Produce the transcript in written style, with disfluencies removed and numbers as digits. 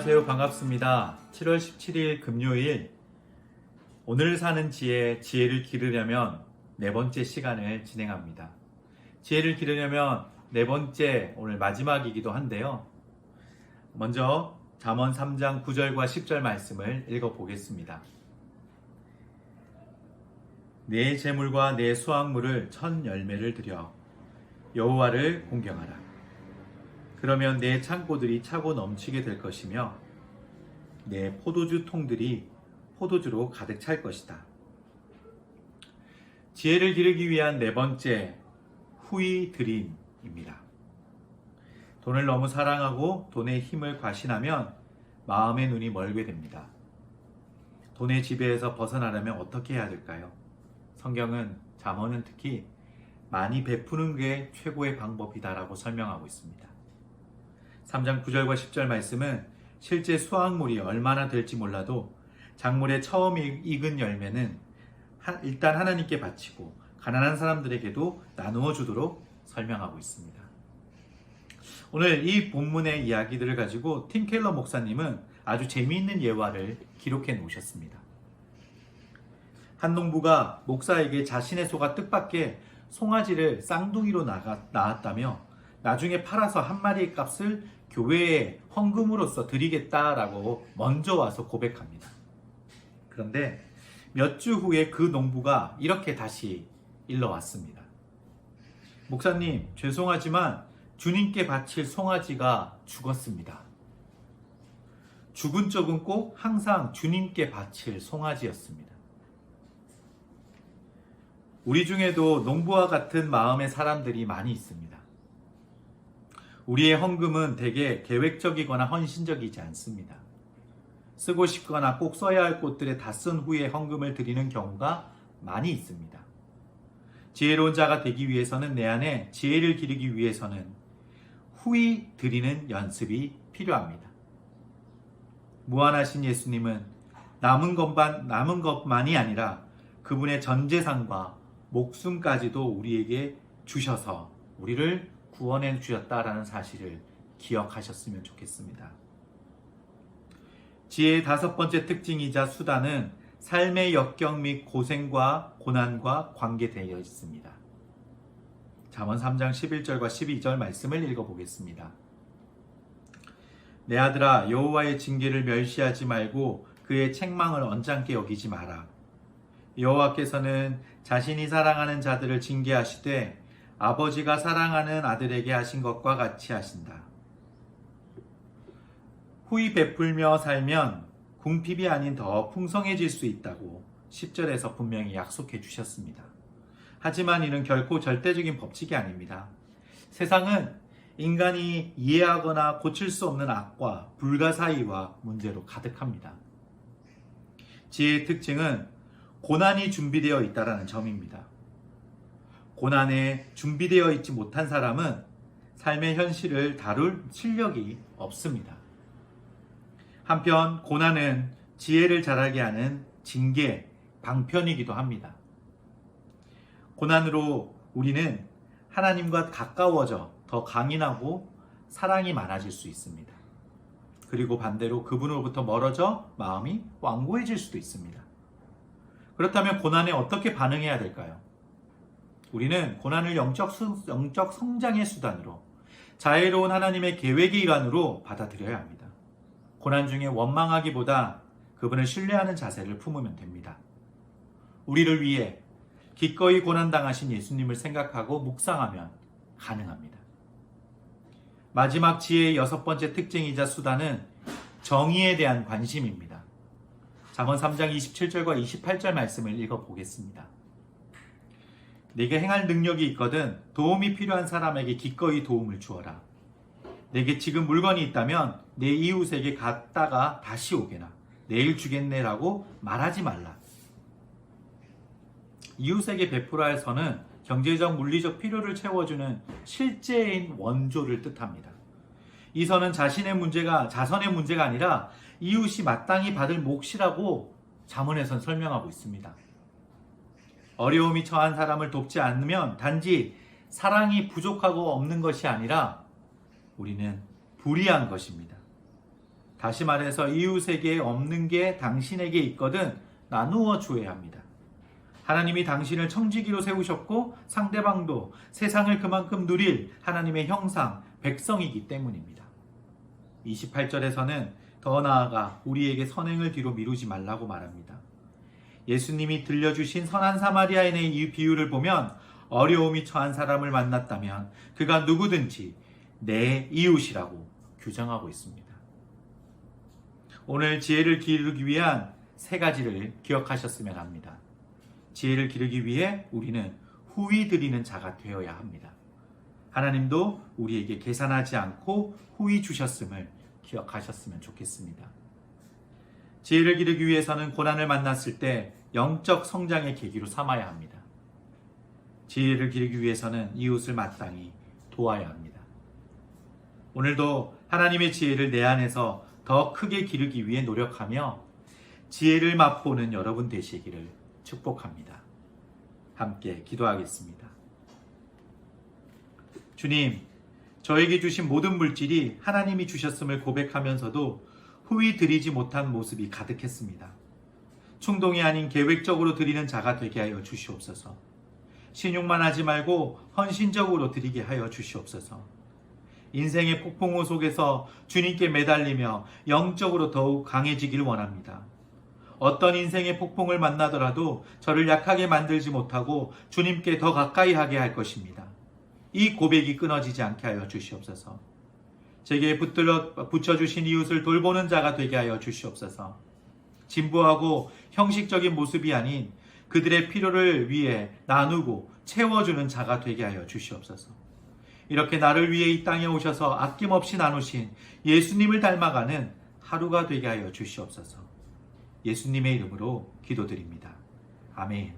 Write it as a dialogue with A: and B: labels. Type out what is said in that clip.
A: 안녕하세요. 반갑습니다. 7월 17일 금요일 오늘 사는 지혜를 기르려면 네 번째 시간을 진행합니다. 지혜를 기르려면 네 번째 오늘 마지막이기도 한데요. 먼저 잠언 3장 9절과 10절 말씀을 읽어보겠습니다. 내 재물과 내 수확물을 첫 열매를 드려 여호와를 공경하라. 그러면 내 창고들이 차고 넘치게 될 것이며 내 포도주 통들이 포도주로 가득 찰 것이다. 지혜를 기르기 위한 네 번째 후이 드림입니다. 돈을 너무 사랑하고 돈의 힘을 과신하면 마음의 눈이 멀게 됩니다. 돈의 지배에서 벗어나려면 어떻게 해야 될까요? 성경은 잠언은 특히 많이 베푸는 게 최고의 방법이다라고 설명하고 있습니다. 3장 9절과 10절 말씀은 실제 수확물이 얼마나 될지 몰라도 작물의 처음 익은 열매는 일단 하나님께 바치고 가난한 사람들에게도 나누어 주도록 설명하고 있습니다. 오늘 이 본문의 이야기들을 가지고 팀 켈러 목사님은 아주 재미있는 예화를 기록해 놓으셨습니다. 한 농부가 목사에게 자신의 소가 뜻밖의 송아지를 쌍둥이로 낳았다며 나중에 팔아서 한 마리의 값을 교회에 헌금으로써 드리겠다라고 먼저 와서 고백합니다. 그런데 몇 주 후에 그 농부가 이렇게 다시 일러왔습니다. 목사님, 죄송하지만 주님께 바칠 송아지가 죽었습니다. 죽은 쪽은 꼭 항상 주님께 바칠 송아지였습니다. 우리 중에도 농부와 같은 마음의 사람들이 많이 있습니다. 우리의 헌금은 대개 계획적이거나 헌신적이지 않습니다. 쓰고 싶거나 꼭 써야 할 곳들에 다 쓴 후에 헌금을 드리는 경우가 많이 있습니다. 지혜로운 자가 되기 위해서는 내 안에 지혜를 기르기 위해서는 후히 드리는 연습이 필요합니다. 무한하신 예수님은 남은 것만이 아니라 그분의 전 재산과 목숨까지도 우리에게 주셔서 우리를 구원해 주셨다라는 사실을 기억하셨으면 좋겠습니다. 지혜의 다섯 번째 특징이자 수단은 삶의 역경 및 고생과 고난과 관계되어 있습니다. 잠언 3장 11절과 12절 말씀을 읽어보겠습니다. 내 아들아, 여호와의 징계를 멸시하지 말고 그의 책망을 언짢게 여기지 마라. 여호와께서는 자신이 사랑하는 자들을 징계하시되 아버지가 사랑하는 아들에게 하신 것과 같이 하신다. 후히 베풀며 살면 궁핍이 아닌 더 풍성해질 수 있다고 10절에서 분명히 약속해 주셨습니다. 하지만 이는 결코 절대적인 법칙이 아닙니다. 세상은 인간이 이해하거나 고칠 수 없는 악과 불가사의와 문제로 가득합니다. 지혜의 특징은 고난이 준비되어 있다는 점입니다. 고난에 준비되어 있지 못한 사람은 삶의 현실을 다룰 실력이 없습니다. 한편 고난은 지혜를 자라게 하는 징계, 방편이기도 합니다. 고난으로 우리는 하나님과 가까워져 더 강인하고 사랑이 많아질 수 있습니다. 그리고 반대로 그분으로부터 멀어져 마음이 완고해질 수도 있습니다. 그렇다면 고난에 어떻게 반응해야 될까요? 우리는 고난을 영적 성장의 수단으로 자애로운 하나님의 계획의 일환으로 받아들여야 합니다. 고난 중에 원망하기보다 그분을 신뢰하는 자세를 품으면 됩니다. 우리를 위해 기꺼이 고난당하신 예수님을 생각하고 묵상하면 가능합니다. 마지막 지혜의 여섯 번째 특징이자 수단은 정의에 대한 관심입니다. 잠언 3장 27절과 28절 말씀을 읽어보겠습니다. 내게 행할 능력이 있거든 도움이 필요한 사람에게 기꺼이 도움을 주어라. 내게 지금 물건이 있다면 내 이웃에게 갔다가 다시 오게나. 내일 주겠네라고 말하지 말라. 이웃에게 베풀어야 할 선은 경제적, 물리적 필요를 채워주는 실제인 원조를 뜻합니다. 이 선은 자선의 문제가 아니라 이웃이 마땅히 받을 몫이라고 잠언에선 설명하고 있습니다. 어려움이 처한 사람을 돕지 않으면 단지 사랑이 부족하고 없는 것이 아니라 우리는 불의한 것입니다. 다시 말해서 이웃에게 없는 게 당신에게 있거든 나누어 주어야 합니다. 하나님이 당신을 청지기로 세우셨고 상대방도 세상을 그만큼 누릴 하나님의 형상, 백성이기 때문입니다. 28절에서는 더 나아가 우리에게 선행을 뒤로 미루지 말라고 말합니다. 예수님이 들려주신 선한 사마리아인의 이 비유를 보면 어려움이 처한 사람을 만났다면 그가 누구든지 내 이웃이라고 규정하고 있습니다. 오늘 지혜를 기르기 위한 세 가지를 기억하셨으면 합니다. 지혜를 기르기 위해 우리는 후히 드리는 자가 되어야 합니다. 하나님도 우리에게 계산하지 않고 후히 주셨음을 기억하셨으면 좋겠습니다. 지혜를 기르기 위해서는 고난을 만났을 때 영적 성장의 계기로 삼아야 합니다. 지혜를 기르기 위해서는 이웃을 마땅히 도와야 합니다. 오늘도 하나님의 지혜를 내 안에서 더 크게 기르기 위해 노력하며 지혜를 맛보는 여러분 되시기를 축복합니다. 함께 기도하겠습니다. 주님, 저에게 주신 모든 물질이 하나님이 주셨음을 고백하면서도 후히 드리지 못한 모습이 가득했습니다. 충동이 아닌 계획적으로 드리는 자가 되게 하여 주시옵소서. 신용만 하지 말고 헌신적으로 드리게 하여 주시옵소서. 인생의 폭풍우 속에서 주님께 매달리며 영적으로 더욱 강해지길 원합니다. 어떤 인생의 폭풍을 만나더라도 저를 약하게 만들지 못하고 주님께 더 가까이 하게 할 것입니다. 이 고백이 끊어지지 않게 하여 주시옵소서. 제게 붙여주신 이웃을 돌보는 자가 되게 하여 주시옵소서. 진부하고 형식적인 모습이 아닌 그들의 필요를 위해 나누고 채워주는 자가 되게 하여 주시옵소서. 이렇게 나를 위해 이 땅에 오셔서 아낌없이 나누신 예수님을 닮아가는 하루가 되게 하여 주시옵소서. 예수님의 이름으로 기도드립니다. 아멘.